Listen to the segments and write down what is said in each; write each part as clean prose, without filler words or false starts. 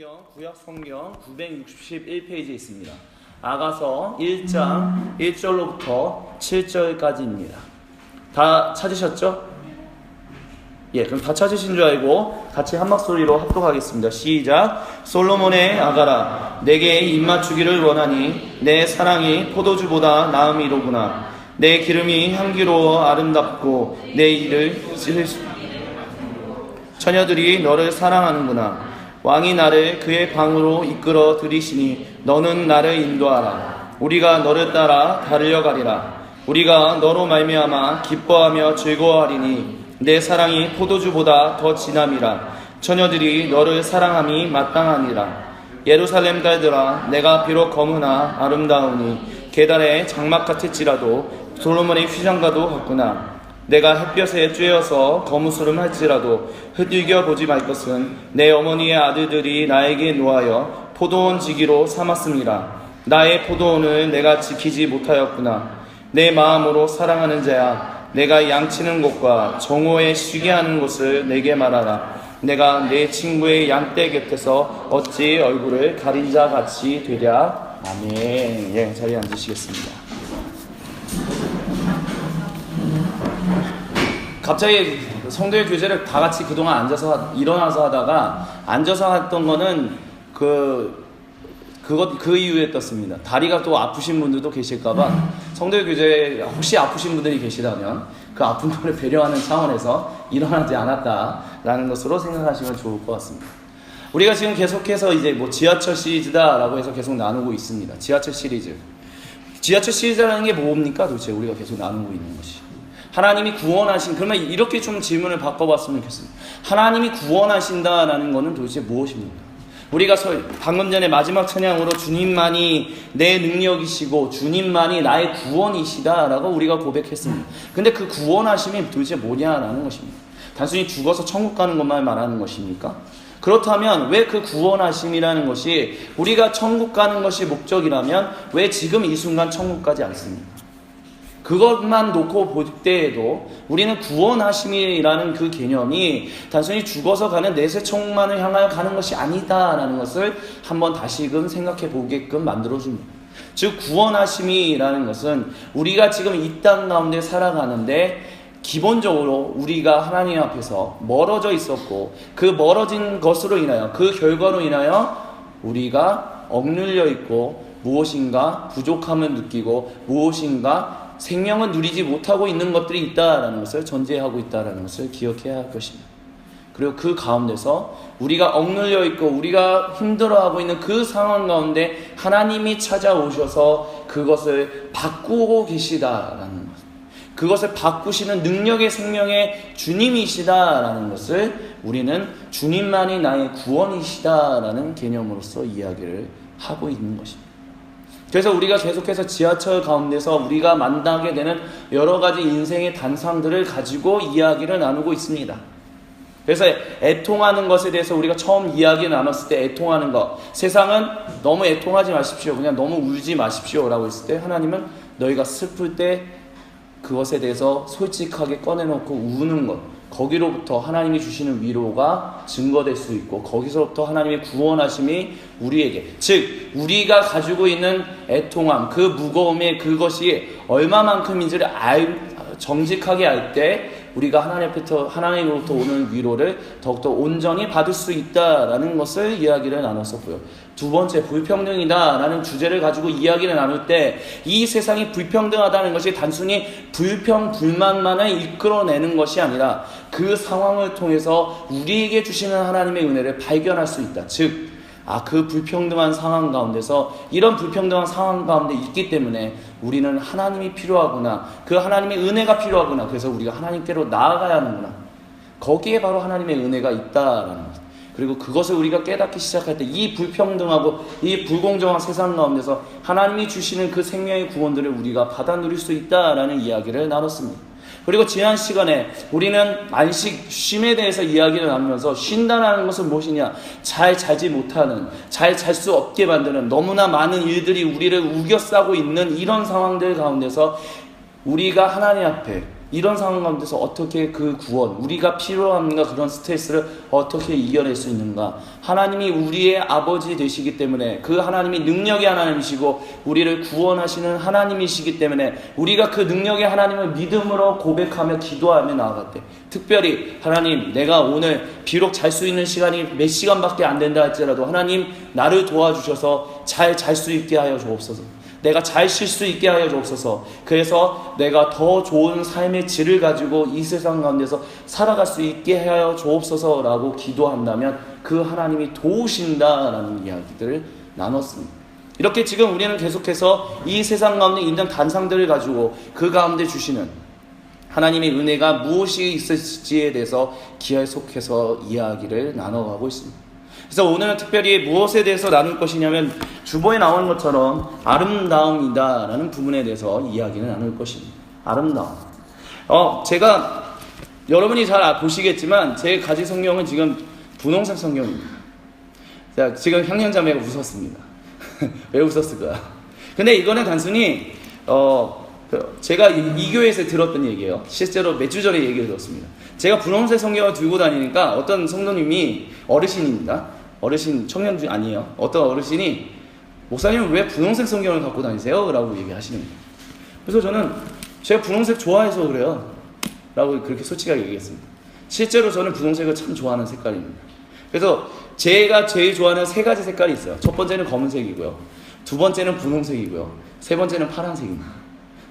성경, 구약 성경 961페이지에 있습니다. 아가서 1장 1절로부터 7절까지입니다. 다 찾으셨죠? 예, 그럼 다 찾으신 줄 알고 같이 한 목소리로 합독하겠습니다. 시작. 솔로몬의 아가라, 내게 입맞추기를 원하니 내 사랑이 포도주보다 나음이로구나. 내 기름이 향기로워 아름답고 내 이를 처녀들이 너를 사랑하는구나. 왕이 나를 그의 방으로 이끌어 들이시니 너는 나를 인도하라. 우리가 너를 따라 달려가리라. 우리가 너로 말미암아 기뻐하며 즐거워하리니 내 사랑이 포도주보다 더 진함이라. 처녀들이 너를 사랑함이 마땅하니라. 예루살렘 딸들아, 내가 비록 검으나 아름다우니 계달의 장막 같을지라도 솔로몬의 휘장과도 같구나. 내가 햇볕에 쬐어서 거무스름 할지라도 흩이겨 보지 말 것은 내 어머니의 아들들이 나에게 노하여 포도원 지기로 삼았음이라. 나의 포도원을 내가 지키지 못하였구나. 내 마음으로 사랑하는 자야, 내가 양치는 곳과 정오에 쉬게 하는 곳을 내게 말하라. 내가 내 친구의 양떼 곁에서 어찌 얼굴을 가린 자 같이 되랴. 아멘. 예, 자리에 앉으시겠습니다. 갑자기 성도의 교제를 다 같이 그동안 일어나서 하다가 앉아서 했던 거는 그 이유에 떴습니다. 다리가 또 아프신 분들도 계실까봐 성도의 교제에 혹시 아프신 분들이 계시다면 그 아픈 분을 배려하는 차원에서 일어나지 않았다라는 것으로 생각하시면 좋을 것 같습니다. 우리가 지금 계속해서 이제 지하철 시리즈다라고 해서 계속 나누고 있습니다. 지하철 시리즈라는 게 뭡니까? 도대체 우리가 계속 나누고 있는 것이. 하나님이 구원하신, 그러면 이렇게 좀 질문을 바꿔봤으면 좋겠습니다. 하나님이 구원하신다라는 것은 도대체 무엇입니까? 우리가 방금 전에 마지막 찬양으로 주님만이 내 능력이시고 주님만이 나의 구원이시다라고 우리가 고백했습니다. 근데 그 구원하심이 도대체 뭐냐라는 것입니다. 단순히 죽어서 천국 가는 것만 말하는 것입니까? 그렇다면 왜 그 구원하심이라는 것이 우리가 천국 가는 것이 목적이라면 왜 지금 이 순간 천국 가지 않습니까? 그것만 놓고 볼 때에도 우리는 구원하심이라는 그 개념이 단순히 죽어서 가는 내세 천국만을 향하여 가는 것이 아니다라는 것을 한번 다시금 생각해 보게끔 만들어줍니다. 즉 구원하심이라는 것은 우리가 지금 이 땅 가운데 살아가는데 기본적으로 우리가 하나님 앞에서 멀어져 있었고 그 멀어진 것으로 인하여 그 결과로 인하여 우리가 억눌려 있고 무엇인가 부족함을 느끼고 무엇인가 생명을 누리지 못하고 있는 것들이 있다라는 것을 전제하고 있다라는 것을 기억해야 할 것입니다. 그리고 그 가운데서 우리가 억눌려 있고 우리가 힘들어하고 있는 그 상황 가운데 하나님이 찾아오셔서 그것을 바꾸고 계시다라는 것, 그것을 바꾸시는 능력의 생명의 주님이시다라는 것을 우리는 주님만이 나의 구원이시다라는 개념으로서 이야기를 하고 있는 것입니다. 그래서 우리가 계속해서 지하철 가운데서 우리가 만나게 되는 여러 가지 인생의 단상들을 가지고 이야기를 나누고 있습니다. 그래서 애통하는 것에 대해서 우리가 처음 이야기를 나눴을 때 애통하는 것, 세상은 너무 애통하지 마십시오, 그냥 너무 울지 마십시오 라고 했을 때 하나님은 너희가 슬플 때 그것에 대해서 솔직하게 꺼내놓고 우는 것, 거기로부터 하나님이 주시는 위로가 증거될 수 있고 거기서부터 하나님의 구원하심이 우리에게, 즉 우리가 가지고 있는 애통함, 그 무거움의 그것이 얼마만큼인지를 정직하게 알 때 우리가 하나님으로부터 오는 위로를 더욱더 온전히 받을 수 있다라는 것을 이야기를 나눴었고요. 두 번째, 불평등이다라는 주제를 가지고 이야기를 나눌 때 이 세상이 불평등하다는 것이 단순히 불만만을 이끌어내는 것이 아니라 그 상황을 통해서 우리에게 주시는 하나님의 은혜를 발견할 수 있다. 즉 그 불평등한 상황 가운데서 이런 불평등한 상황 가운데 있기 때문에 우리는 하나님이 필요하구나, 그 하나님의 은혜가 필요하구나, 그래서 우리가 하나님께로 나아가야 하는구나, 거기에 바로 하나님의 은혜가 있다라는 것. 그리고 그것을 우리가 깨닫기 시작할 때 이 불평등하고 이 불공정한 세상 가운데서 하나님이 주시는 그 생명의 구원들을 우리가 받아 누릴 수 있다라는 이야기를 나눴습니다. 그리고 지난 시간에 우리는 안식 쉼에 대해서 이야기를 나누면서 쉰다는 것은 무엇이냐, 잘 자지 못하는, 잘 잘 수 없게 만드는 너무나 많은 일들이 우리를 우겨싸고 있는 이런 상황들 가운데서 우리가 하나님 앞에 이런 상황 가운데서 어떻게 그 구원, 우리가 필요한가 그런 스트레스를 어떻게 이겨낼 수 있는가. 하나님이 우리의 아버지 되시기 때문에, 그 하나님이 능력의 하나님이시고 우리를 구원하시는 하나님이시기 때문에 우리가 그 능력의 하나님을 믿음으로 고백하며 기도하며 나아갈 때, 특별히 하나님, 내가 오늘 비록 잘 수 있는 시간이 몇 시간밖에 안 된다 할지라도 하나님 나를 도와주셔서 잘 잘 수 있게 하여 주옵소서. 내가 잘 쉴 수 있게 하여 주옵소서. 그래서 내가 더 좋은 삶의 질을 가지고 이 세상 가운데서 살아갈 수 있게 하여 주옵소서 라고 기도한다면 그 하나님이 도우신다라는 이야기들을 나눴습니다. 이렇게 지금 우리는 계속해서 이 세상 가운데 있는 단상들을 가지고 그 가운데 주시는 하나님의 은혜가 무엇이 있을지에 대해서 계속해서 이야기를 나눠가고 있습니다. 그래서 오늘은 특별히 무엇에 대해서 나눌 것이냐면 주보에 나온 것처럼 아름다움이다 라는 부분에 대해서 이야기를 나눌 것입니다. 아름다움. 제가 여러분이 잘 보시겠지만 제 가지 성경은 지금 분홍색 성경입니다. 자, 지금 형님자매가 웃었습니다. 왜 웃었을까요? 근데 이거는 단순히 제가 이 교회에서 들었던 얘기예요. 실제로 몇 주 전에 얘기를 들었습니다. 제가 분홍색 성경을 들고 다니니까 어떤 성도님이, 어르신입니다. 어르신, 청년주 아니에요. 어떤 어르신이 목사님은 왜 분홍색 성경을 갖고 다니세요? 라고 얘기하시는 거예요. 그래서 저는 제가 분홍색 좋아해서 그래요 라고 그렇게 솔직하게 얘기했습니다. 실제로 저는 분홍색을 참 좋아하는 색깔입니다. 그래서 제가 제일 좋아하는 세 가지 색깔이 있어요. 첫 번째는 검은색이고요, 두 번째는 분홍색이고요, 세 번째는 파란색입니다.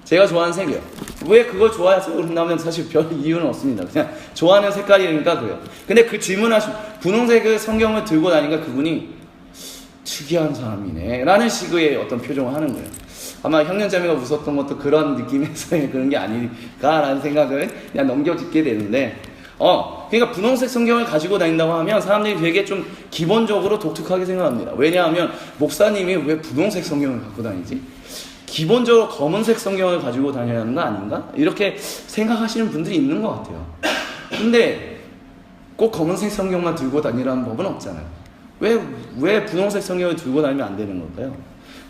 제가 좋아하는 색이에요. 왜 그걸 좋아해서 그런다면 사실 별 이유는 없습니다. 그냥 좋아하는 색깔이니까 그래요. 근데 그 질문하신 분홍색의 성경을 들고 다니니까 그분이 특이한 사람이네 라는 식의 어떤 표정을 하는 거예요. 아마 형님자매가 웃었던 것도 그런 느낌에서 그런 게 아닐까라는 생각을 그냥 넘겨짓게 되는데, 그러니까 분홍색 성경을 가지고 다닌다고 하면 사람들이 되게 좀 기본적으로 독특하게 생각합니다. 왜냐하면 목사님이 왜 분홍색 성경을 갖고 다니지? 기본적으로 검은색 성경을 가지고 다녀야 하는 거 아닌가? 이렇게 생각하시는 분들이 있는 것 같아요. 근데 꼭 검은색 성경만 들고 다니라는 법은 없잖아요. 왜 분홍색 성경을 들고 다니면 안 되는 걸까요?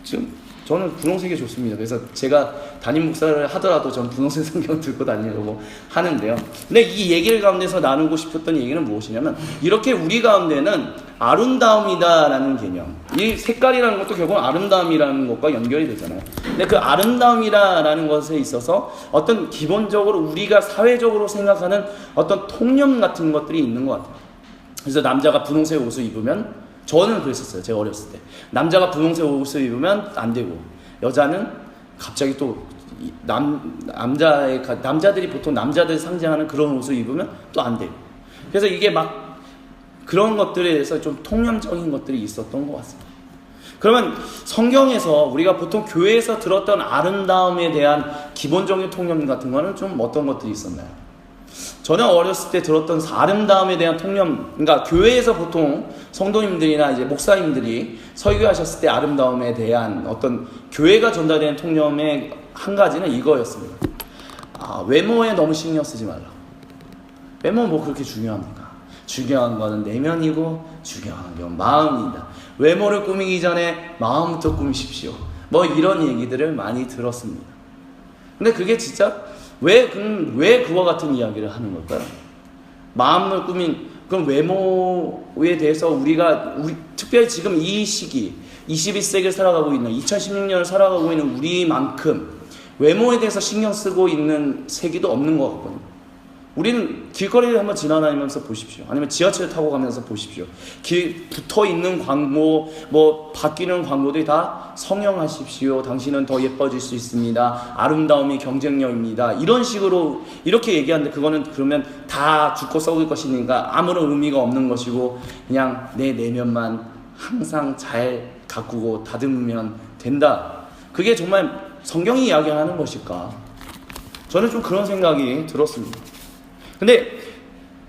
지금 저는 분홍색이 좋습니다. 그래서 제가 담임 목사를 하더라도 전 분홍색 성경을 들고 다니려고 하는데요. 근데 이 얘기를 가운데서 나누고 싶었던 얘기는 무엇이냐면, 이렇게 우리 가운데는 아름다움이다라는 개념, 이 색깔이라는 것도 결국은 아름다움이라는 것과 연결이 되잖아요. 근데 그 아름다움이라는 것에 있어서 어떤 기본적으로 우리가 사회적으로 생각하는 어떤 통념 같은 것들이 있는 것 같아요. 그래서 남자가 분홍색 옷을 입으면, 저는 그랬었어요. 제가 어렸을 때 남자가 분홍색 옷을 입으면 안 되고, 여자는 갑자기 또 남자들이 보통 남자들 상징하는 그런 옷을 입으면 또 안 되고, 그래서 이게 막 그런 것들에 대해서 좀 통념적인 것들이 있었던 것 같습니다. 그러면 성경에서 우리가 보통 교회에서 들었던 아름다움에 대한 기본적인 통념 같은 거는 좀 어떤 것들이 있었나요? 저는 어렸을 때 들었던 아름다움에 대한 통념, 그러니까 교회에서 보통 성도님들이나 이제 목사님들이 설교하셨을 때 아름다움에 대한 어떤 교회가 전달되는 통념의 한 가지는 이거였습니다. 외모에 너무 신경 쓰지 말라. 외모 뭐 그렇게 중요합니까? 중요한 거는 내면이고 중요한 건 마음이다. 외모를 꾸미기 전에 마음부터 꾸미십시오. 뭐 이런 얘기들을 많이 들었습니다. 근데 그게 진짜 왜 그와 같은 이야기를 하는 걸까요? 마음을 꾸민 그럼 외모에 대해서 우리가 특별히 지금 이 시기 21세기를 살아가고 있는 2016년을 살아가고 있는 우리만큼 외모에 대해서 신경 쓰고 있는 세기도 없는 것 같거든요. 우리는 길거리를 한번 지나다니면서 보십시오. 아니면 지하철 타고 가면서 보십시오. 길 붙어있는 광고, 뭐 바뀌는 광고들이 다 성형하십시오. 당신은 더 예뻐질 수 있습니다. 아름다움이 경쟁력입니다. 이런 식으로 이렇게 얘기하는데, 그거는 그러면 다 죽고 썩을 것이니까 아무런 의미가 없는 것이고 그냥 내 내면만 항상 잘 가꾸고 다듬으면 된다. 그게 정말 성경이 이야기하는 것일까? 저는 좀 그런 생각이 들었습니다. 근데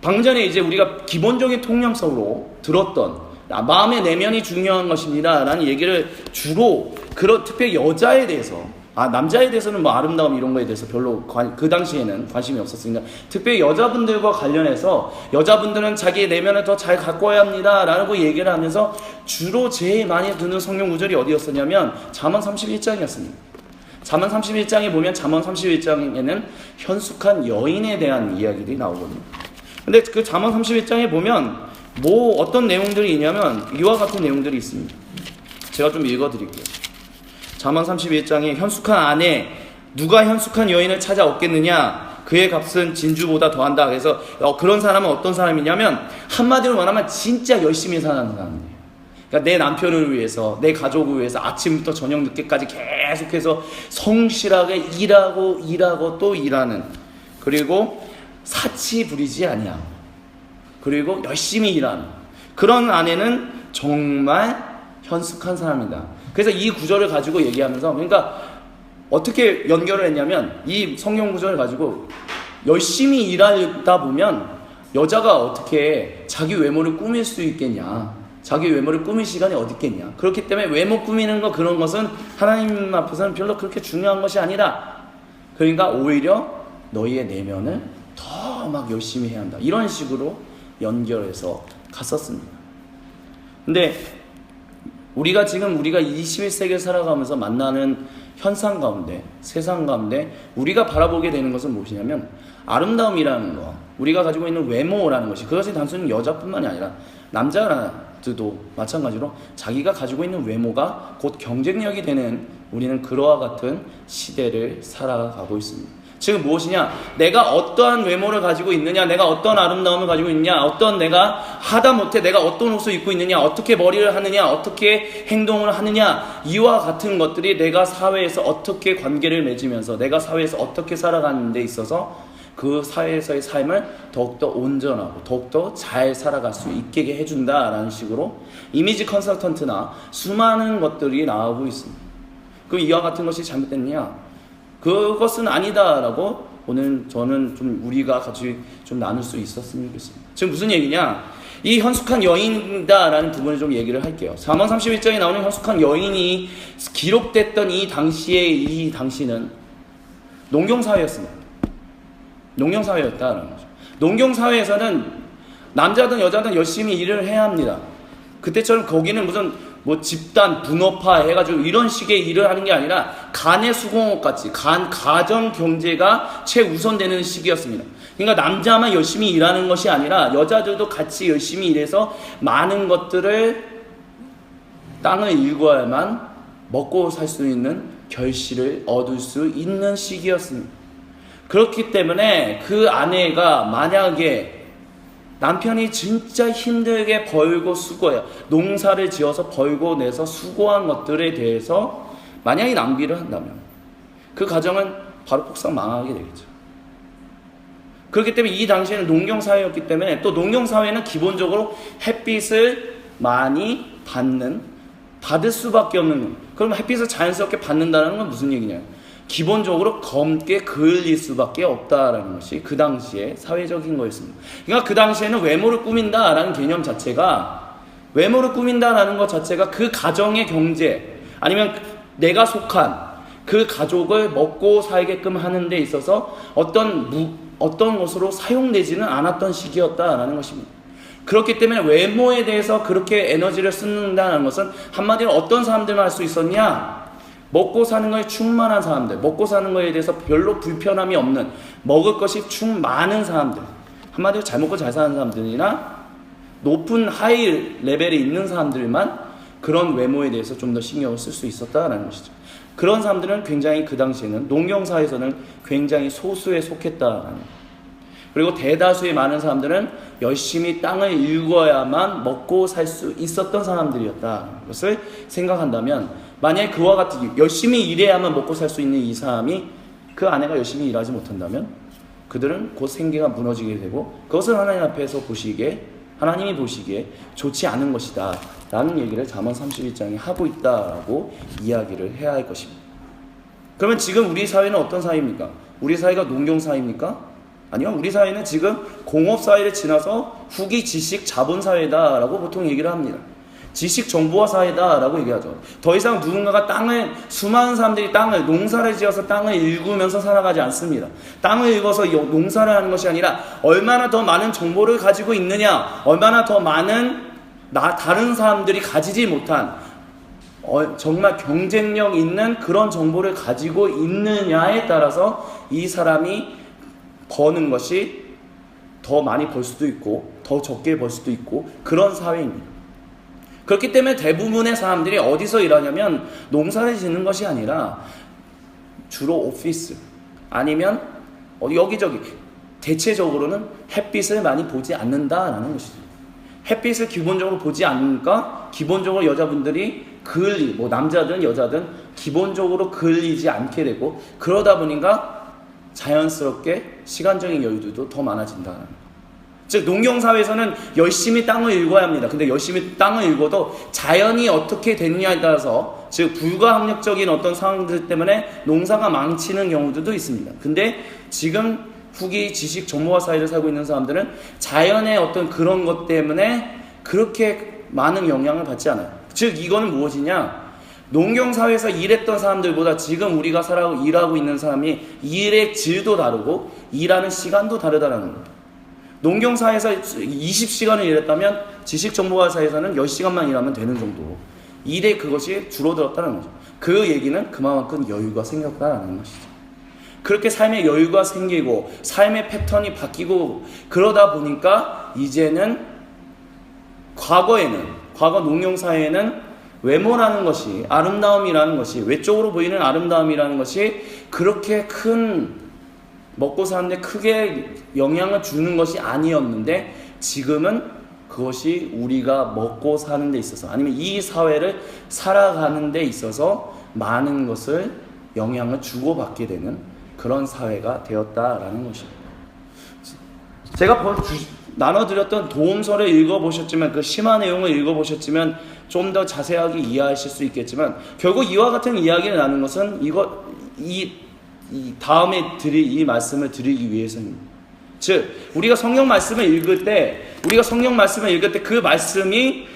방금 전에 이제 우리가 기본적인 통념적으로 들었던 마음의 내면이 중요한 것입니다 라는 얘기를 주로 특별히 여자에 대해서, 남자에 대해서는 뭐 아름다움 이런 거에 대해서 별로 그 당시에는 관심이 없었으니까 특별히 여자분들과 관련해서 여자분들은 자기의 내면을 더 잘 가꿔야 합니다 라고 얘기를 하면서 주로 제일 많이 듣는 성경 구절이 어디였었냐면 잠언 31장이었습니다. 잠언 31장에 보면 잠언 31장에는 현숙한 여인에 대한 이야기들이 나오거든요. 근데 그 잠언 31장에 보면 어떤 내용들이 있냐면 이와 같은 내용들이 있습니다. 제가 좀 읽어드릴게요. 잠언 31장에 현숙한 아내, 누가 현숙한 여인을 찾아 얻겠느냐? 그의 값은 진주보다 더한다. 그래서 그런 사람은 어떤 사람이냐면 한마디로 말하면 진짜 열심히 사는 사람이에요. 그러니까 내 남편을 위해서, 내 가족을 위해서 아침부터 저녁 늦게까지 계속해서 성실하게 일하고 또 일하는, 그리고 사치 부리지 아니하고, 그리고 열심히 일하는 그런 아내는 정말 현숙한 사람이다. 그래서 이 구절을 가지고 얘기하면서, 그러니까 어떻게 연결을 했냐면 이 성경 구절을 가지고 열심히 일하다 보면 여자가 어떻게 자기 외모를 꾸밀 수 있겠냐, 자기 외모를 꾸밀 시간이 어디 있겠냐. 그렇기 때문에 외모 꾸미는 거, 그런 것은 하나님 앞에서는 별로 그렇게 중요한 것이 아니다. 그러니까 오히려 너희의 내면을 더 막 열심히 해야 한다, 이런 식으로 연결해서 갔었습니다. 근데 우리가 21세기를 살아가면서 만나는 현상 가운데, 세상 가운데 우리가 바라보게 되는 것은 무엇이냐면 아름다움이라는 거, 우리가 가지고 있는 외모라는 것이, 그것이 단순히 여자뿐만이 아니라 남자들도 마찬가지로 자기가 가지고 있는 외모가 곧 경쟁력이 되는, 우리는 그러와 같은 시대를 살아가고 있습니다. 지금 무엇이냐? 내가 어떠한 외모를 가지고 있느냐, 내가 어떤 아름다움을 가지고 있느냐, 내가 하다못해 내가 어떤 옷을 입고 있느냐, 어떻게 머리를 하느냐, 어떻게 행동을 하느냐, 이와 같은 것들이 내가 사회에서 어떻게 관계를 맺으면서 내가 사회에서 어떻게 살아가는 데 있어서 그 사회에서의 삶을 더욱더 온전하고 더욱더 잘 살아갈 수 있게 해준다라는 식으로 이미지 컨설턴트나 수많은 것들이 나오고 있습니다. 그럼 이와 같은 것이 잘못됐냐? 그것은 아니다라고 오늘 저는 좀 우리가 같이 좀 나눌 수 있었으면 좋겠습니다. 지금 무슨 얘기냐? 이 현숙한 여인이다라는 부분을 좀 얘기를 할게요. 잠언 31장에 나오는 현숙한 여인이 기록됐던 이 당시는 농경사회였습니다. 농경사회였다라는 거죠. 농경사회에서는 남자든 여자든 열심히 일을 해야 합니다. 그때처럼 거기는 무슨 집단, 분업화 해가지고 이런 식의 일을 하는 게 아니라 간의 수공업 같이 가정 경제가 최우선되는 시기였습니다. 그러니까 남자만 열심히 일하는 것이 아니라 여자들도 같이 열심히 일해서 많은 것들을, 땅을 일궈야만 먹고 살 수 있는 결실을 얻을 수 있는 시기였습니다. 그렇기 때문에 그 아내가 만약에 남편이 진짜 힘들게 벌고 수고해요, 농사를 지어서 벌고 내서 수고한 것들에 대해서 만약에 낭비를 한다면 그 가정은 바로 폭삭 망하게 되겠죠. 그렇기 때문에 이 당시에는 농경사회였기 때문에, 또 농경사회는 기본적으로 햇빛을 많이 받을 수밖에 없는, 그럼 햇빛을 자연스럽게 받는다는 건 무슨 얘기냐? 기본적으로 검게 그을릴 수밖에 없다라는 것이 그 당시에 사회적인 거였습니다. 그러니까 그 당시에는 외모를 꾸민다라는 개념 자체가, 외모를 꾸민다라는 것 자체가 그 가정의 경제, 아니면 내가 속한 그 가족을 먹고 살게끔 하는 데 있어서 어떤 것으로 사용되지는 않았던 시기였다라는 것입니다. 그렇기 때문에 외모에 대해서 그렇게 에너지를 쓴다는 것은 한마디로 어떤 사람들만 할 수 있었냐? 먹고 사는 거에 충만한 사람들, 먹고 사는 거에 대해서 별로 불편함이 없는, 먹을 것이 많은 사람들, 한마디로 잘 먹고 잘 사는 사람들이나 높은 하이 레벨에 있는 사람들만 그런 외모에 대해서 좀 더 신경을 쓸 수 있었다는 것이죠. 그런 사람들은 굉장히 그 당시에는 농경사에서는 굉장히 소수에 속했다라는, 그리고 대다수의 많은 사람들은 열심히 땅을 일궈야만 먹고 살 수 있었던 사람들이었다는 것을 생각한다면, 만약에 그와 같이 열심히 일해야만 먹고 살 수 있는 이 사람이, 그 아내가 열심히 일하지 못한다면 그들은 곧 생계가 무너지게 되고, 그것을 하나님 앞에서 하나님이 보시기에 좋지 않은 것이다 라는 얘기를 잠언 31장에 하고 있다라고 이야기를 해야 할 것입니다. 그러면 지금 우리 사회는 어떤 사회입니까? 우리 사회가 농경사회입니까? 아니요, 우리 사회는 지금 공업사회를 지나서 후기 지식 자본사회다라고 보통 얘기를 합니다. 지식 정보화 사회다라고 얘기하죠. 더 이상 누군가가 수많은 사람들이 농사를 지어서 땅을 일구면서 살아가지 않습니다. 땅을 일궈서 농사를 하는 것이 아니라 얼마나 더 많은 정보를 가지고 있느냐, 얼마나 더 많은 다른 사람들이 가지지 못한 정말 경쟁력 있는 그런 정보를 가지고 있느냐에 따라서 이 사람이 버는 것이 더 많이 벌 수도 있고 더 적게 벌 수도 있고 그런 사회입니다. 그렇기 때문에 대부분의 사람들이 어디서 일하냐면 농사를 짓는 것이 아니라 주로 오피스 아니면 여기저기, 대체적으로는 햇빛을 많이 보지 않는다라는 것이죠. 햇빛을 기본적으로 보지 않으니까 기본적으로 여자분들이 남자든 여자든 기본적으로 그을리지 않게 되고, 그러다 보니까 자연스럽게 시간적인 여유도 더 많아진다는 거. 즉 농경사회에서는 열심히 땅을 일궈야 합니다. 근데 열심히 땅을 일궈도 자연이 어떻게 되느냐에 따라서, 즉 불가항력적인 어떤 상황들 때문에 농사가 망치는 경우들도 있습니다. 근데 지금 후기 지식 정보화 사회를 살고 있는 사람들은 자연의 어떤 그런 것 때문에 그렇게 많은 영향을 받지 않아요. 즉 이거는 무엇이냐, 농경사회에서 일했던 사람들보다 지금 우리가 일하고 있는 사람이 일의 질도 다르고 일하는 시간도 다르다는 겁니다. 농경사회에서 20시간을 일했다면 지식정보화사에서는 10시간만 일하면 되는 정도, 일에 그것이 줄어들었다는 거죠. 그 얘기는 그만큼 여유가 생겼다는 것이죠. 그렇게 삶의 여유가 생기고 삶의 패턴이 바뀌고 그러다 보니까 이제는 과거 농경사회에는 외모라는 것이, 아름다움이라는 것이, 외적으로 보이는 아름다움이라는 것이 그렇게 큰 먹고 사는데 크게 영향을 주는 것이 아니었는데, 지금은 그것이 우리가 먹고 사는 데 있어서 아니면 이 사회를 살아가는 데 있어서 많은 것을 영향을 주고받게 되는 그런 사회가 되었다라는 것입니다. 제가 나눠드렸던 도움서를 읽어보셨지만, 그 심화 내용을 읽어보셨지만 좀 더 자세하게 이해하실 수 있겠지만, 결국 이와 같은 이야기를 나눈 것은 이 다음에 이 말씀을 드리기 위해서입니다. 즉 우리가 성경 말씀을 읽을 때 그 말씀이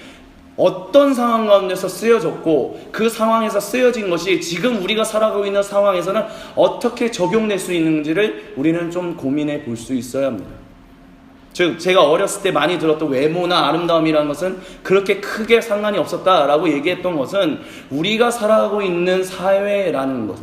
어떤 상황 가운데서 쓰여졌고 그 상황에서 쓰여진 것이 지금 우리가 살아가고 있는 상황에서는 어떻게 적용될 수 있는지를 우리는 좀 고민해 볼 수 있어야 합니다. 즉 제가 어렸을 때 많이 들었던 외모나 아름다움이라는 것은 그렇게 크게 상관이 없었다라고 얘기했던 것은, 우리가 살아가고 있는 사회라는 것,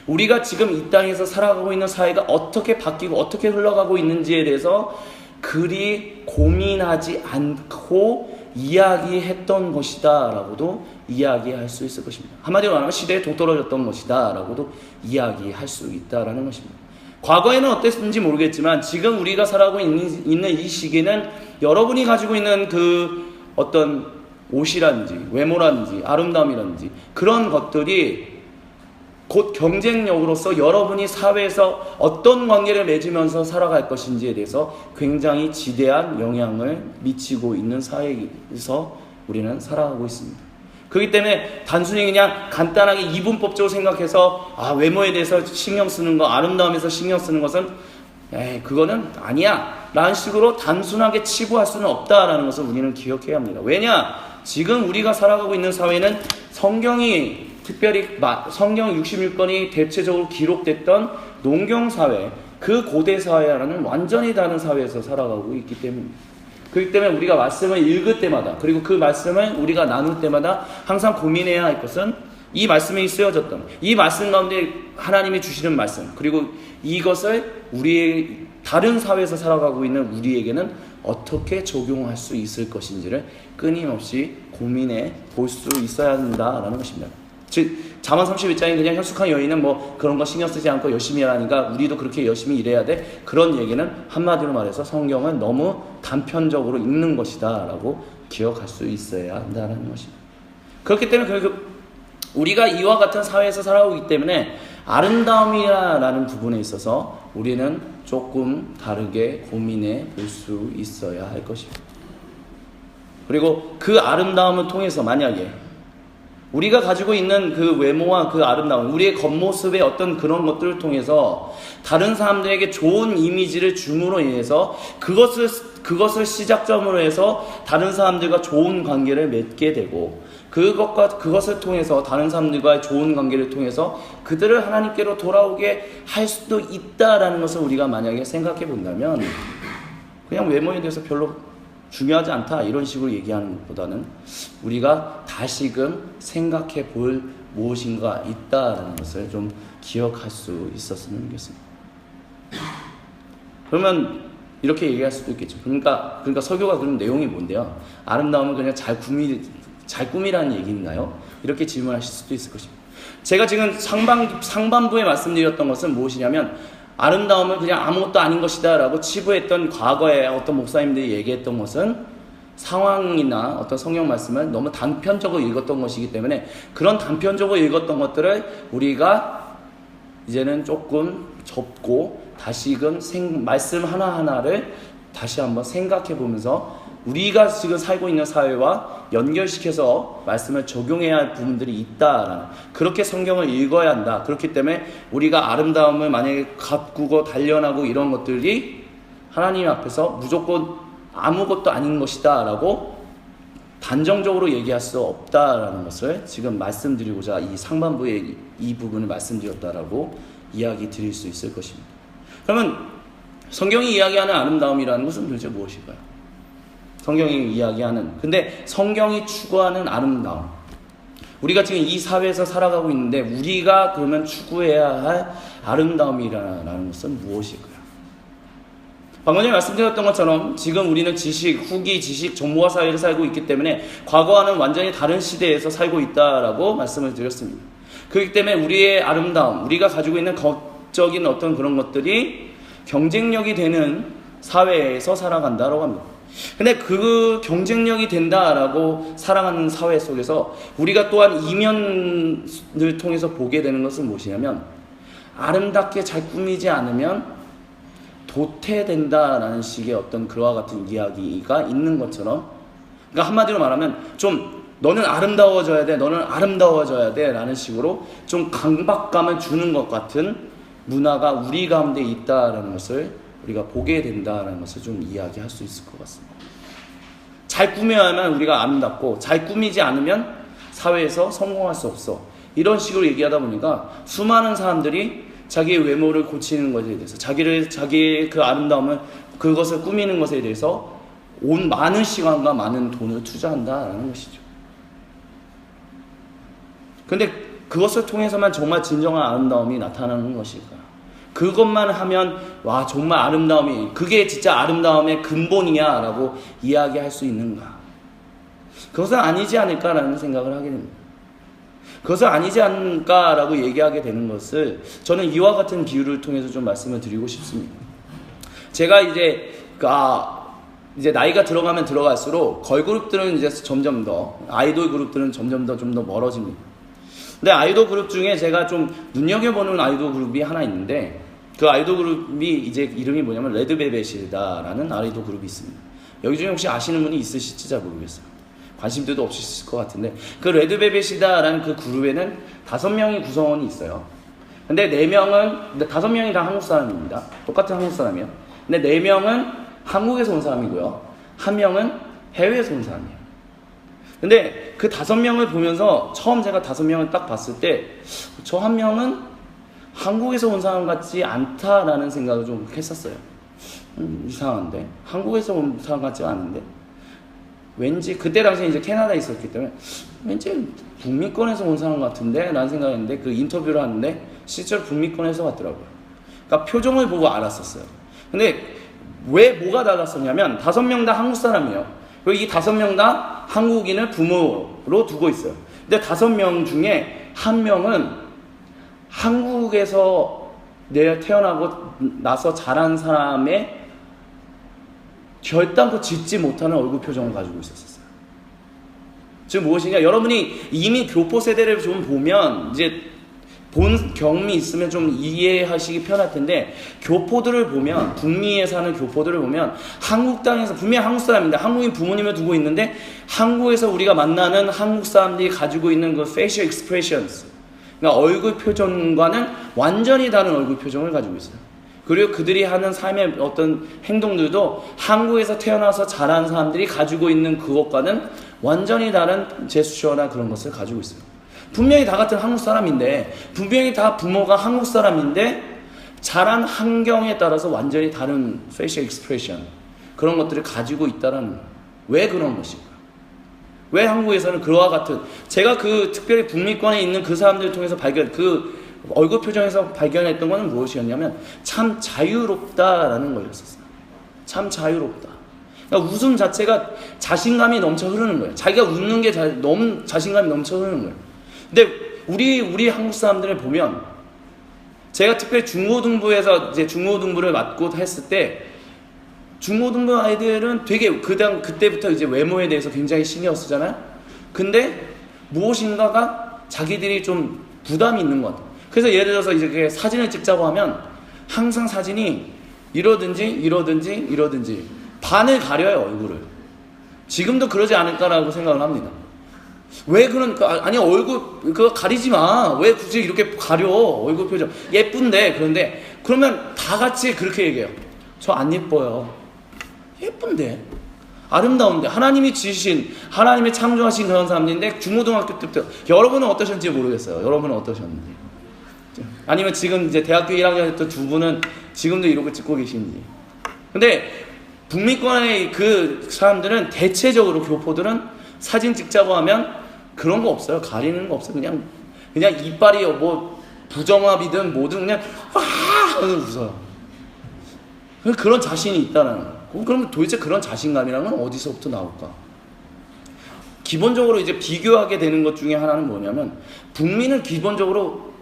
우리가 지금 이 땅에서 살아가고 있는 사회가 어떻게 바뀌고 어떻게 흘러가고 있는지에 대해서 그리 고민하지 않고 이야기했던 것이다 라고도 이야기할 수 있을 것입니다. 한마디로 말하면 시대에 동떨어졌던 것이다 라고도 이야기할 수 있다라는 것입니다. 과거에는 어땠는지 모르겠지만 지금 우리가 살아가고 있는 이 시기는 여러분이 가지고 있는 그 어떤 옷이라든지 외모라든지 아름다움이라든지 그런 것들이 곧 경쟁력으로서 여러분이 사회에서 어떤 관계를 맺으면서 살아갈 것인지에 대해서 굉장히 지대한 영향을 미치고 있는 사회에서 우리는 살아가고 있습니다. 그렇기 때문에 단순히 그냥 간단하게 이분법적으로 생각해서 외모에 대해서 신경 쓰는 거, 아름다움에서 신경 쓰는 것은 그거는 아니야 라는 식으로 단순하게 치부할 수는 없다라는 것을 우리는 기억해야 합니다. 왜냐? 지금 우리가 살아가고 있는 사회는 성경이, 특별히 성경 66권이 대체적으로 기록됐던 농경사회, 그 고대 사회와는 완전히 다른 사회에서 살아가고 있기 때문입니다. 그렇기 때문에 우리가 말씀을 읽을 때마다, 그리고 그 말씀을 우리가 나눌 때마다 항상 고민해야 할 것은 이 말씀이 쓰여졌던, 이 말씀 가운데 하나님이 주시는 말씀, 그리고 이것을 우리의 다른 사회에서 살아가고 있는 우리에게는 어떻게 적용할 수 있을 것인지를 끊임없이 고민해 볼 수 있어야 한다라는 것입니다. 즉 잠언 31장에 그냥 현숙한 여인은 그런 거 신경 쓰지 않고 열심히 하라니까 우리도 그렇게 열심히 일해야 돼, 그런 얘기는 한마디로 말해서 성경은 너무 단편적으로 읽는 것이다 라고 기억할 수 있어야 한다는 것입니다. 그렇기 때문에 우리가 이와 같은 사회에서 살아오기 때문에 아름다움이라는 부분에 있어서 우리는 조금 다르게 고민해 볼 수 있어야 할 것입니다. 그리고 그 아름다움을 통해서 만약에 우리가 가지고 있는 그 외모와 그 아름다움, 우리의 겉모습의 어떤 그런 것들을 통해서 다른 사람들에게 좋은 이미지를 줌으로 인해서 그것을 시작점으로 해서 다른 사람들과 좋은 관계를 맺게 되고, 그것을 통해서 다른 사람들과의 좋은 관계를 통해서 그들을 하나님께로 돌아오게 할 수도 있다라는 것을 우리가 만약에 생각해 본다면, 그냥 외모에 대해서 별로 중요하지 않다 이런 식으로 얘기하는 것보다는 우리가 다시금 생각해 볼 무엇인가 있다라는 것을 좀 기억할 수 있었으면 좋겠습니다. 그러면 이렇게 얘기할 수도 있겠죠. 그러니까 설교가 그런 내용이 뭔데요? 아름다움은 그냥 잘 꾸미라는 얘기인가요? 이렇게 질문하실 수도 있을 것입니다. 제가 지금 상반부에 말씀드렸던 것은 무엇이냐면 아름다움은 그냥 아무것도 아닌 것이다 라고 치부했던 과거에 어떤 목사님들이 얘기했던 것은 상황이나 어떤 성경 말씀을 너무 단편적으로 읽었던 것이기 때문에 그런 단편적으로 읽었던 것들을 우리가 이제는 조금 접고 다시금 말씀 하나하나를 다시 한번 생각해 보면서 우리가 지금 살고 있는 사회와 연결시켜서 말씀을 적용해야 할 부분들이 있다라는, 그렇게 성경을 읽어야 한다. 그렇기 때문에 우리가 아름다움을 만약에 가꾸고 단련하고 이런 것들이 하나님 앞에서 무조건 아무것도 아닌 것이다 라고 단정적으로 얘기할 수 없다라는 것을 지금 말씀드리고자 이 상반부의 이 부분을 말씀드렸다라고 이야기 드릴 수 있을 것입니다. 그러면 성경이 이야기하는 아름다움이라는 것은 도대체 무엇일까요? 성경이 이야기하는, 근데 성경이 추구하는 아름다움, 우리가 지금 이 사회에서 살아가고 있는데 우리가 그러면 추구해야 할 아름다움이라는 것은 무엇일까요? 방금 전에 말씀드렸던 것처럼 지금 우리는 후기 지식, 정보화 사회를 살고 있기 때문에 과거와는 완전히 다른 시대에서 살고 있다라고 말씀을 드렸습니다. 그렇기 때문에 우리의 아름다움, 우리가 가지고 있는 적인 어떤 그런 것들이 경쟁력이 되는 사회에서 살아간다라고 합니다. 근데 그 경쟁력이 된다라고 살아가는 사회 속에서 우리가 또한 이면을 통해서 보게 되는 것은 무엇이냐면 아름답게 잘 꾸미지 않으면 도태된다라는 식의 어떤 그와 같은 이야기가 있는 것처럼, 그러니까 한마디로 말하면 좀 너는 아름다워져야 돼, 너는 아름다워져야 돼 라는 식으로 좀 강박감을 주는 것 같은 문화가 우리 가운데 있다라는 것을 우리가 보게 된다라는 것을 좀 이야기할 수 있을 것 같습니다. 잘 꾸며야만 우리가 아름답고 잘 꾸미지 않으면 사회에서 성공할 수 없어, 이런 식으로 얘기하다 보니까 수많은 사람들이 자기의 외모를 고치는 것에 대해서 자기의 그 아름다움을, 그것을 꾸미는 것에 대해서 많은 시간과 많은 돈을 투자한다라는 것이죠. 근데 그것을 통해서만 정말 진정한 아름다움이 나타나는 것일까? 그것만 하면 와 정말 아름다움이, 그게 진짜 아름다움의 근본이야 라고 이야기할 수 있는가? 그것은 아니지 않을까라는 생각을 하게 됩니다. 그것은 아니지 않을까라고 얘기하게 되는 것을 저는 이와 같은 비유를 통해서 좀 말씀을 드리고 싶습니다. 제가 이제 나이가 들어가면 들어갈수록 걸그룹들은 이제 점점 더, 아이돌 그룹들은 점점 더 좀 더 멀어집니다. 근데 아이돌 그룹 중에 제가 좀 눈여겨보는 아이돌 그룹이 하나 있는데, 그 아이돌 그룹이 이제 이름이 뭐냐면 레드벨벳이다라는 아이돌 그룹이 있습니다. 여기 중에 혹시 아시는 분이 있으실지 잘 모르겠어요. 관심들도 없으실 것 같은데, 그 레드벨벳이다라는 그 그룹에는 5명의 구성원이 있어요. 근데 5명이 다 한국 사람입니다. 똑같은 한국 사람이에요. 근데 4명은 한국에서 온 사람이고요. 1명은 해외에서 온 사람이에요. 근데 그 5명을 보면서 처음 제가 5명을 딱 봤을 때 저 한 명은 한국에서 온 사람 같지 않다라는 생각을 좀 했었어요. 이상한데, 한국에서 온 사람 같지 않은데, 왠지 그때 당시에 이제 캐나다에 있었기 때문에 왠지 북미권에서 온 사람 같은데 라는 생각했는데, 그 인터뷰를 하는데 실제로 북미권에서 왔더라고요. 그러니까 표정을 보고 알았었어요. 근데 왜 뭐가 달랐었냐면 5명 다 한국 사람이에요. 그리고 이 5명 다 한국인을 부모로 두고 있어요. 근데 5명 중에 1명은 한국에서 태어나고 나서 자란 사람의 결단코 짓지 못하는 얼굴 표정을 가지고 있었어요. 지금 무엇이냐? 여러분이 이미 교포 세대를 좀 보면, 이제 본 경험이 있으면 좀 이해하시기 편할 텐데, 교포들을 보면, 북미에 사는 교포들을 보면 한국 땅에서, 분명히 한국 사람인데 한국인 부모님을 두고 있는데 한국에서 우리가 만나는 한국 사람들이 가지고 있는 그 facial expressions, 그러니까 얼굴 표정과는 완전히 다른 얼굴 표정을 가지고 있어요. 그리고 그들이 하는 삶의 어떤 행동들도 한국에서 태어나서 자란 사람들이 가지고 있는 그것과는 완전히 다른 제스처나 그런 것을 가지고 있어요. 분명히 다 같은 한국 사람인데, 분명히 다 부모가 한국 사람인데 자란 환경에 따라서 완전히 다른 facial expression, 그런 것들을 가지고 있다라는 거예요. 왜 그런 것일까? 왜 한국에서는 그와 같은, 제가 그 특별히 북미권에 있는 그 사람들을 통해서 그 얼굴 표정에서 발견했던 것은 무엇이었냐면 참 자유롭다라는 거였었어요. 참 자유롭다. 그러니까 웃음 자체가 자신감이 넘쳐 흐르는 거예요. 자기가 웃는 게 너무 자신감이 넘쳐 흐르는 거예요. 근데 우리 한국 사람들을 보면, 제가 특별히 중고등부에서 이제 중고등부를 맡고 했을 때, 중고등부 아이들은 되게 그때부터 이제 외모에 대해서 굉장히 신경 쓰잖아요. 근데 무엇인가가 자기들이 좀 부담이 있는 것 같아요. 그래서 예를 들어서 이제 사진을 찍자고 하면 항상 사진이 이러든지 반을 가려요, 얼굴을. 지금도 그러지 않을까라고 생각을 합니다. 왜 아니 얼굴 그거 가리지 마. 왜 굳이 이렇게 가려? 얼굴 표정 예쁜데. 그런데 그러면 다 같이 그렇게 얘기해요. 저 안 예뻐요. 예쁜데, 아름다운데, 하나님이 지으신, 하나님이 창조하신 그런 사람들인데, 중고등학교 때부터, 여러분은 어떠셨는지 모르겠어요. 여러분은 어떠셨는지. 아니면 지금 이제 대학교 1학년 때 두 분은 지금도 이러고 찍고 계신지. 근데 북미권의 그 사람들은 대체적으로 교포들은 사진 찍자고 하면 그런 거 없어요. 가리는 거 없어요. 그냥 이빨이 뭐 부정합이든 뭐든 그냥 와 하면서 웃어요. 그런 자신이 있다는 거예요. 그러면 도대체 그런 자신감이라는 건 어디서부터 나올까? 기본적으로 이제 비교하게 되는 것 중에 하나는 뭐냐면, 북미는 기본적으로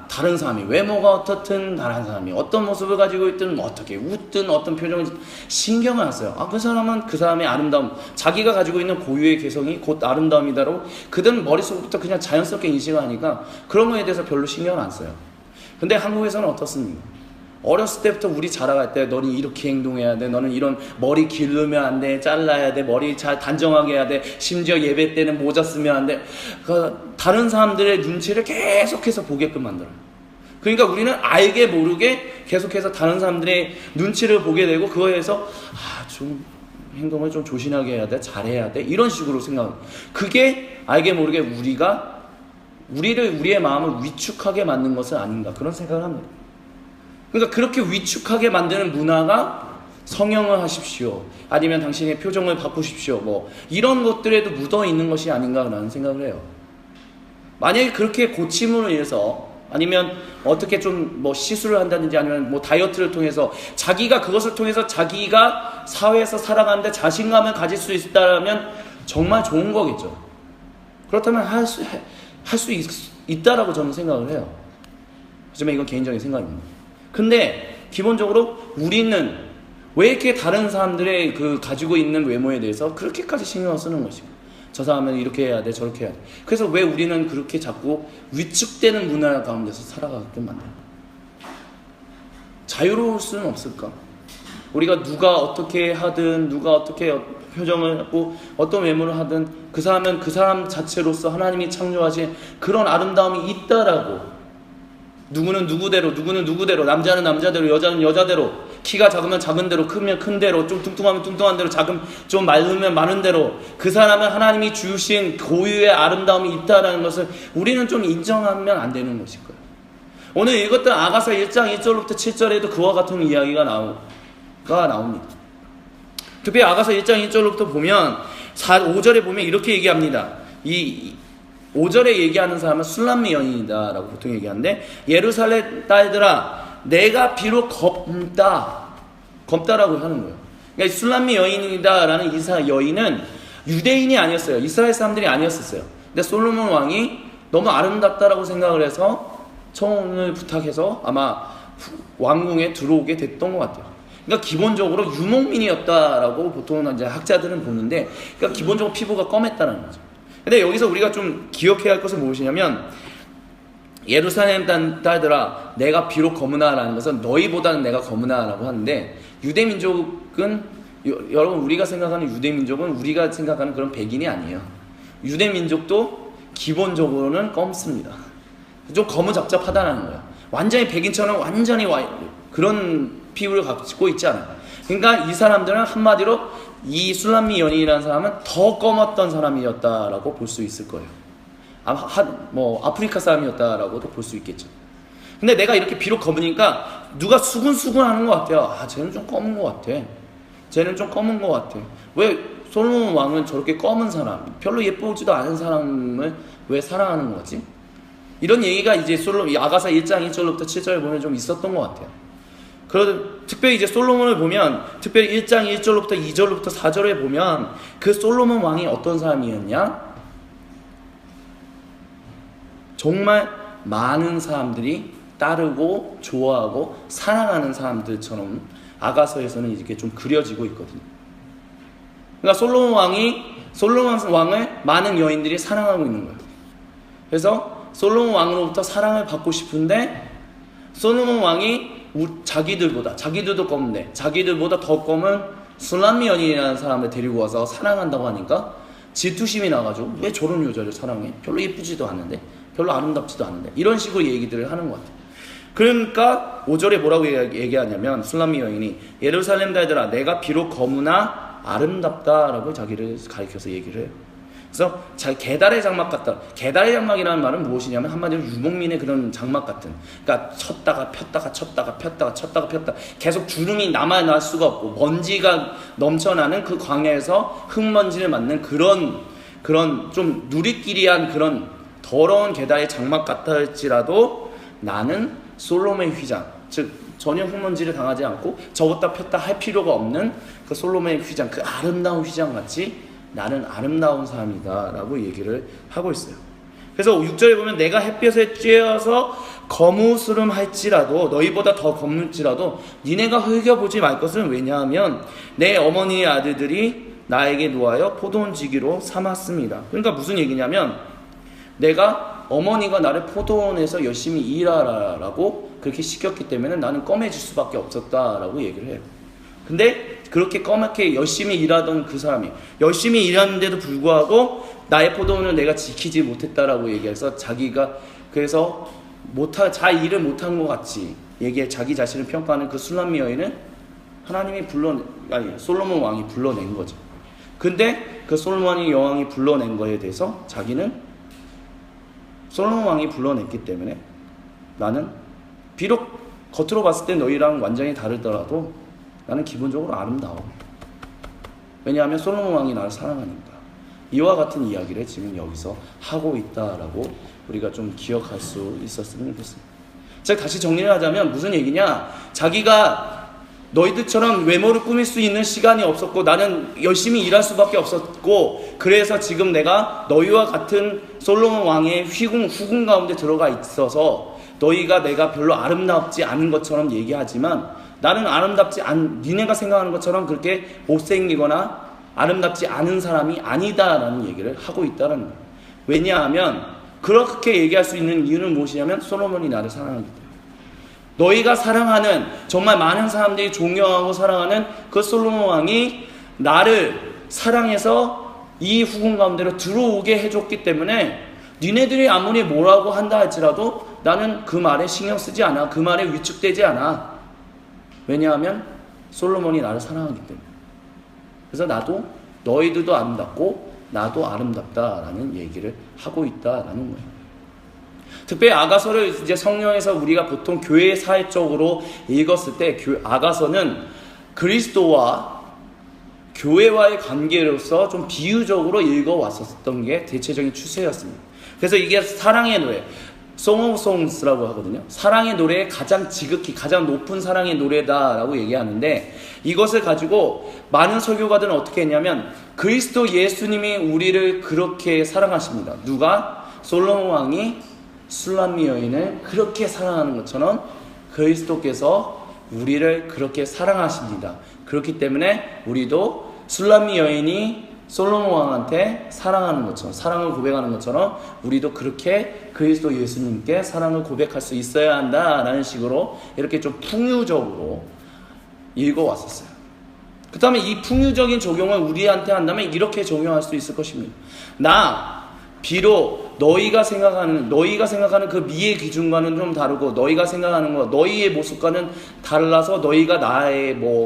다른 사람이 외모가 어떻든, 다른 사람이 어떤 모습을 가지고 있든, 어떻게 웃든, 어떤 표정을 신경을 안 써요. 그 사람은 그 사람의 아름다움, 자기가 가지고 있는 고유의 개성이 곧 아름다움이다라고 그들은 머릿속부터 그냥 자연스럽게 인식을 하니까 그런 거에 대해서 별로 신경을 안 써요. 근데 한국에서는 어떻습니까? 어렸을 때부터 우리 자라갈 때 너는 이렇게 행동해야 돼, 너는 이런 머리 기르면 안 돼, 잘라야 돼, 머리 잘 단정하게 해야 돼, 심지어 예배 때는 모자 쓰면 안 돼. 다른 사람들의 눈치를 계속해서 보게끔 만들어요. 그러니까 우리는 알게 모르게 계속해서 다른 사람들의 눈치를 보게 되고, 그거에서 좀 행동을 좀 조신하게 해야 돼, 잘해야 돼, 이런 식으로 생각해요. 그게 알게 모르게 우리의 마음을 위축하게 만든 것은 아닌가, 그런 생각을 합니다. 그러니까 그렇게 위축하게 만드는 문화가 성형을 하십시오, 아니면 당신의 표정을 바꾸십시오, 뭐 이런 것들에도 묻어 있는 것이 아닌가라는 생각을 해요. 만약에 그렇게 고침으로 인해서, 아니면 어떻게 좀 뭐 시술을 한다든지, 아니면 뭐 다이어트를 통해서 자기가 그것을 통해서 자기가 사회에서 살아가는데 자신감을 가질 수 있다면 정말 좋은 거겠죠. 그렇다면 할 수 있다라고 저는 생각을 해요. 하지만 이건 개인적인 생각입니다. 근데 기본적으로 우리는 왜 이렇게 다른 사람들의 가지고 있는 외모에 대해서 그렇게까지 신경을 쓰는 것이고, 저 사람은 이렇게 해야 돼, 저렇게 해야 돼. 그래서 왜 우리는 그렇게 자꾸 위축되는 문화 가운데서 살아가게끔 만들어요? 자유로울 수는 없을까? 우리가 누가 어떻게 하든, 누가 어떻게 표정을 하고 어떤 외모를 하든, 그 사람은 그 사람 자체로서 하나님이 창조하신 그런 아름다움이 있다라고, 누구는 누구대로, 남자는 남자대로, 여자는 여자대로, 키가 작으면 작은 대로, 크면 큰 대로, 좀 뚱뚱하면 뚱뚱한 대로, 좀 많으면 많은 대로, 그 사람은 하나님이 주신 고유의 아름다움이 있다라는 것을 우리는 좀 인정하면 안 되는 것일 거예요. 오늘 읽었던 아가서 1장 1절부터 7절에도 그와 같은 이야기가 나옵니다. 특히 아가서 1장 1절부터 보면 5절에 보면 이렇게 얘기합니다. 5절에 얘기하는 사람은 술람미 여인이다 라고 보통 얘기하는데, 예루살렘 딸들아 내가 비록 검다라고 하는 거예요. 그러니까 술람미 여인이다 라는 이 여인은 유대인이 아니었어요. 이스라엘 사람들이 아니었어요. 근데 솔로몬 왕이 너무 아름답다라고 생각을 해서 청혼을 부탁해서 아마 왕궁에 들어오게 됐던 것 같아요. 그러니까 기본적으로 유목민이었다라고 보통 이제 학자들은 보는데, 그러니까 기본적으로 피부가 검했다는 거죠. 근데 여기서 우리가 좀 기억해야 할 것은 무엇이냐면, 예루살렘 딸들아 내가 비록 검으나라는 것은 너희보다는 내가 검으나라고 하는데, 유대민족은 여러분, 우리가 생각하는 유대민족은 우리가 생각하는 그런 백인이 아니에요. 유대민족도 기본적으로는 검습니다. 좀 거무잡잡하다는 거예요. 완전히 백인처럼 완전히 그런 피부를 갖고 있지 않아요. 그러니까 이 사람들은 한마디로 이 술람미 여인이라는 사람은 더 검었던 사람이었다라고 볼 수 있을 거예요. 아프리카 사람이었다라고도 볼 수 있겠죠. 근데 내가 이렇게 비록 검으니까 누가 수근수근 하는 것 같아요. 쟤는 좀 검은 것 같아. 쟤는 좀 검은 것 같아. 왜 솔로몬 왕은 저렇게 검은 사람, 별로 예쁘지도 않은 사람을 왜 사랑하는 거지? 이런 얘기가 이제 아가서 1장 1절부터 7절에 보면 좀 있었던 것 같아요. 특별히 이제 솔로몬을 보면, 특별히 1장 1절부터 2절부터 4절에 보면 그 솔로몬 왕이 어떤 사람이었냐? 정말 많은 사람들이 따르고 좋아하고 사랑하는 사람들처럼 아가서에서는 이렇게 좀 그려지고 있거든요. 그러니까 솔로몬 왕을 많은 여인들이 사랑하고 있는 거예요. 그래서 솔로몬 왕으로부터 사랑을 받고 싶은데 솔로몬 왕이 자기들도 검은데 자기들보다 더 검은 술람미 여인이라는 사람을 데리고 와서 사랑한다고 하니까 질투심이 나가지고 왜 저런 여자를 사랑해? 별로 예쁘지도 않은데, 별로 아름답지도 않은데, 이런 식으로 얘기들을 하는 것 같아요. 그러니까 5절에 뭐라고 얘기하냐면 술람미 여인이 예루살렘 딸들아 내가 비록 검으나 아름답다라고 자기를 가리켜서 얘기를 해요. 그래서 계달의 장막 같다. 계달의 장막이라는 말은 무엇이냐면 한마디로 유목민의 그런 장막 같은, 그러니까 쳤다가 폈다가 계속 주름이 남아날 수가 없고 먼지가 넘쳐나는 그 광야에서 흙먼지를 맞는 그런 좀 누리끼리한 그런 더러운 계달의 장막 같을지라도 나는 솔로몬의 휘장, 즉 전혀 흙먼지를 당하지 않고 접었다 폈다 할 필요가 없는 그 솔로몬의 휘장, 그 아름다운 휘장 같이 나는 아름다운 사람이다 라고 얘기를 하고 있어요. 그래서 6절에 보면 내가 햇볕에 쬐어서 거무스름할지라도 너희보다 더 검을지라도 니네가 흘겨보지 말 것은 왜냐하면 내 어머니의 아들들이 나에게 노하여 포도원지기로 삼았습니다. 그러니까 무슨 얘기냐면 내가 어머니가 나를 포도원에서 열심히 일하라라고 그렇게 시켰기 때문에 나는 검해질 수밖에 없었다라고 얘기를 해요. 근데 그렇게 까맣게 열심히 일하던 그 사람이 열심히 일하는데도 불구하고 나의 포도원을 내가 지키지 못했다라고 얘기해서 자기가 그래서 잘 일을 못한 것 같이 자기 자신을 평가하는 그 술람미 여인은 솔로몬 왕이 불러낸 거죠. 근데 그 솔로몬 왕이 불러낸 거에 대해서 자기는 솔로몬 왕이 불러냈기 때문에 나는 비록 겉으로 봤을 때 너희랑 완전히 다르더라도 나는 기본적으로 아름다워. 왜냐하면 솔로몬 왕이 나를 사랑하니까. 이와 같은 이야기를 지금 여기서 하고 있다라고 우리가 좀 기억할 수 있었으면 좋겠습니다. 제가 다시 정리를 하자면 무슨 얘기냐? 자기가 너희들처럼 외모를 꾸밀 수 있는 시간이 없었고 나는 열심히 일할 수밖에 없었고 그래서 지금 내가 너희와 같은 솔로몬 왕의 후궁 가운데 들어가 있어서 내가 별로 아름답지 않은 것처럼 얘기하지만 나는 니네가 생각하는 것처럼 그렇게 못생기거나 아름답지 않은 사람이 아니다라는 얘기를 하고 있다는 거예요. 왜냐하면 그렇게 얘기할 수 있는 이유는 무엇이냐면 솔로몬이 나를 사랑하기 때문에. 너희가 사랑하는 정말 많은 사람들이 존경하고 사랑하는 그 솔로몬 왕이 나를 사랑해서 이 후궁 가운데로 들어오게 해줬기 때문에 니네들이 아무리 뭐라고 한다 할지라도 나는 그 말에 신경 쓰지 않아. 그 말에 위축되지 않아. 왜냐하면 솔로몬이 나를 사랑하기 때문에. 그래서 너희들도 아름답고 나도 아름답다라는 얘기를 하고 있다라는 거예요. 특별히 아가서를 이제 성경에서 우리가 보통 교회 사회적으로 읽었을 때 아가서는 그리스도와 교회와의 관계로서 좀 비유적으로 읽어왔었던 게 대체적인 추세였습니다. 그래서 이게 사랑의 노래, Song of Songs라고 하거든요. 사랑의 노래의 가장 높은 사랑의 노래다라고 얘기하는데 이것을 가지고 많은 설교가들은 어떻게 했냐면 그리스도 예수님이 우리를 그렇게 사랑하십니다. 누가? 솔로몬 왕이 술람미 여인을 그렇게 사랑하는 것처럼 그리스도께서 우리를 그렇게 사랑하십니다. 그렇기 때문에 우리도 술람미 여인이 솔로몬 왕한테 사랑하는 것처럼 사랑을 고백하는 것처럼 우리도 그렇게 그리스도 예수님께 사랑을 고백할 수 있어야 한다라는 식으로 이렇게 좀 풍유적으로 읽어왔었어요. 그 다음에 이 풍유적인 적용을 우리한테 한다면 이렇게 적용할 수 있을 것입니다. 비록 너희가 생각하는 그 미의 기준과는 좀 다르고 너희가 생각하는 것, 너희의 모습과는 달라서 너희가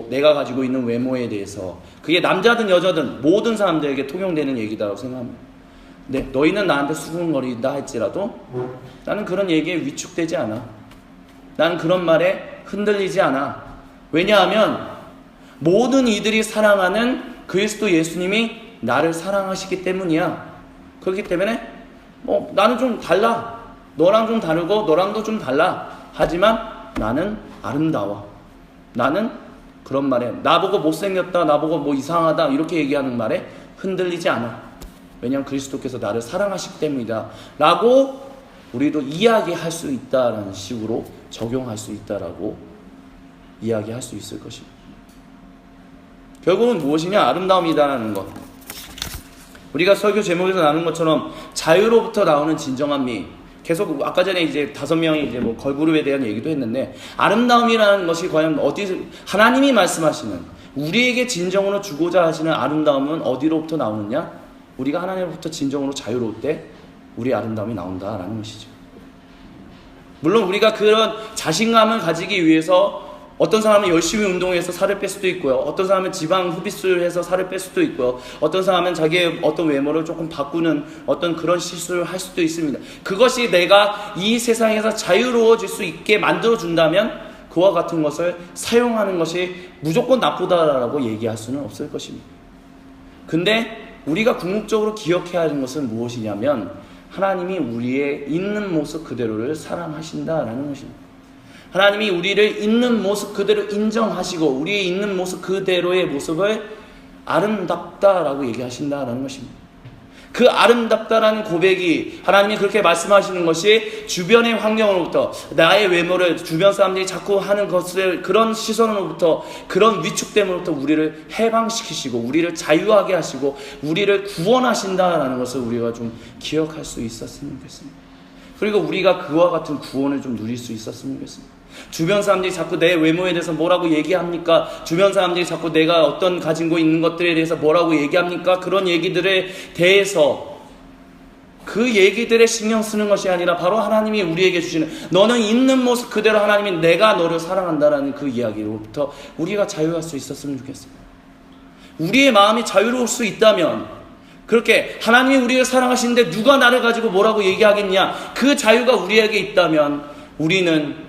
내가 가지고 있는 외모에 대해서 그게 남자든 여자든 모든 사람들에게 통용되는 얘기다라고 생각합니다. 네, 너희는 나한테 수근거린다 할지라도 나는 그런 얘기에 위축되지 않아. 나는 그런 말에 흔들리지 않아. 왜냐하면 모든 이들이 사랑하는 그리스도 예수님이 나를 사랑하시기 때문이야. 그렇기 때문에 나는 좀 달라. 너랑 좀 다르고 너랑도 좀 달라. 하지만 나는 아름다워. 나는 그런 말에 나보고 못생겼다, 나보고 뭐 이상하다 이렇게 얘기하는 말에 흔들리지 않아. 왜냐하면 그리스도께서 나를 사랑하시기 때문이다 라고 우리도 이야기할 수 있다라는 식으로 적용할 수 있다라고 이야기할 수 있을 것입니다. 결국은 무엇이냐? 아름다움이다라는 것. 우리가 설교 제목에서 나눈 것처럼 자유로부터 나오는 진정한 미. 계속 아까 전에 이제 5명이 이제 뭐 걸그룹에 대한 얘기도 했는데, 아름다움이라는 것이 과연 하나님이 말씀하시는 우리에게 진정으로 주고자 하시는 아름다움은 어디로부터 나오느냐? 우리가 하나님으로부터 진정으로 자유로울 때 우리 아름다움이 나온다라는 것이죠. 물론 우리가 그런 자신감을 가지기 위해서 어떤 사람은 열심히 운동해서 살을 뺄 수도 있고요. 어떤 사람은 지방 흡입술을 해서 살을 뺄 수도 있고요. 어떤 사람은 자기의 어떤 외모를 조금 바꾸는 어떤 그런 실수를 할 수도 있습니다. 그것이 내가 이 세상에서 자유로워질 수 있게 만들어준다면 그와 같은 것을 사용하는 것이 무조건 나쁘다라고 얘기할 수는 없을 것입니다. 근데 우리가 궁극적으로 기억해야 하는 것은 무엇이냐면 하나님이 우리의 있는 모습 그대로를 사랑하신다라는 것입니다. 하나님이 우리를 있는 모습 그대로 인정하시고 우리의 있는 모습 그대로의 모습을 아름답다라고 얘기하신다라는 것입니다. 그 아름답다라는 고백이 하나님이 그렇게 말씀하시는 것이 주변의 환경으로부터 나의 외모를 주변 사람들이 자꾸 하는 것을 그런 시선으로부터 그런 위축됨으로부터 우리를 해방시키시고 우리를 자유하게 하시고 우리를 구원하신다라는 것을 우리가 좀 기억할 수 있었으면 좋겠습니다. 그리고 우리가 그와 같은 구원을 좀 누릴 수 있었으면 좋겠습니다. 주변 사람들이 자꾸 내 외모에 대해서 뭐라고 얘기합니까? 주변 사람들이 자꾸 내가 어떤 가지고 있는 것들에 대해서 뭐라고 얘기합니까? 그런 얘기들에 대해서 그 얘기들에 신경 쓰는 것이 아니라 바로 하나님이 우리에게 주시는 너는 있는 모습 그대로 하나님이 내가 너를 사랑한다라는 그 이야기로부터 우리가 자유할 수 있었으면 좋겠습니다. 우리의 마음이 자유로울 수 있다면 그렇게 하나님이 우리를 사랑하시는데 누가 나를 가지고 뭐라고 얘기하겠냐? 그 자유가 우리에게 있다면 우리는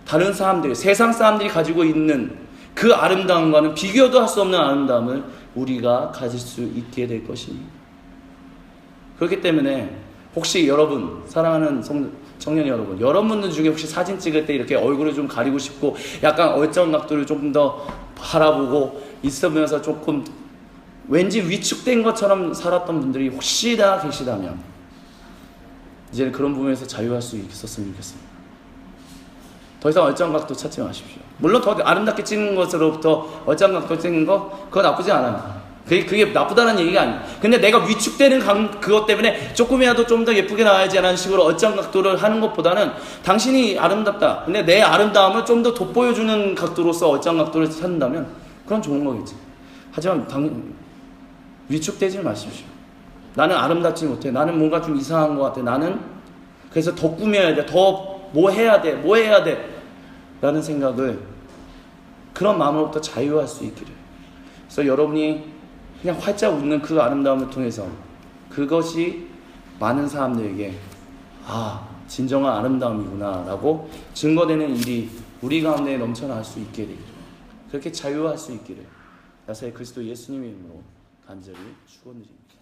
다른 사람들, 세상 사람들이 가지고 있는 그 아름다움과는 비교도 할 수 없는 아름다움을 우리가 가질 수 있게 될 것입니다. 그렇기 때문에 혹시 여러분, 사랑하는 청년 여러분, 여러분들 중에 혹시 사진 찍을 때 이렇게 얼굴을 좀 가리고 싶고 약간 얼정 각도를 조금 더 바라보고 있으면서 조금 왠지 위축된 것처럼 살았던 분들이 혹시나 계시다면 이제는 그런 부분에서 자유할 수 있었으면 좋겠습니다. 더 이상 얼짱각도 찾지 마십시오. 물론 더 아름답게 찍는 것으로부터 얼짱각도 찍는 거 그거 나쁘지 않아요. 그게 나쁘다는 얘기가 아니에요. 근데 내가 위축되는 그것 때문에 조금이라도 좀 더 예쁘게 나와야지 하는 식으로 얼짱각도를 하는 것보다는 당신이 아름답다. 근데 내 아름다움을 좀 더 돋보여주는 각도로서 얼짱각도를 찾는다면 그건 좋은 거겠지. 하지만 위축되지 마십시오. 나는 아름답지 못해. 나는 뭔가 좀 이상한 것 같아. 나는 그래서 더 꾸며야 돼. 더 뭐 해야 돼. 라는 생각을 그런 마음으로부터 자유할 수 있기를. 그래서 여러분이 그냥 활짝 웃는 그 아름다움을 통해서 그것이 많은 사람들에게 진정한 아름다움이구나 라고 증거되는 일이 우리 가운데 넘쳐날 수 있게 되기를, 그렇게 자유할 수 있기를 나사의 그리스도 예수님의 이름으로 간절히 축원드립니다.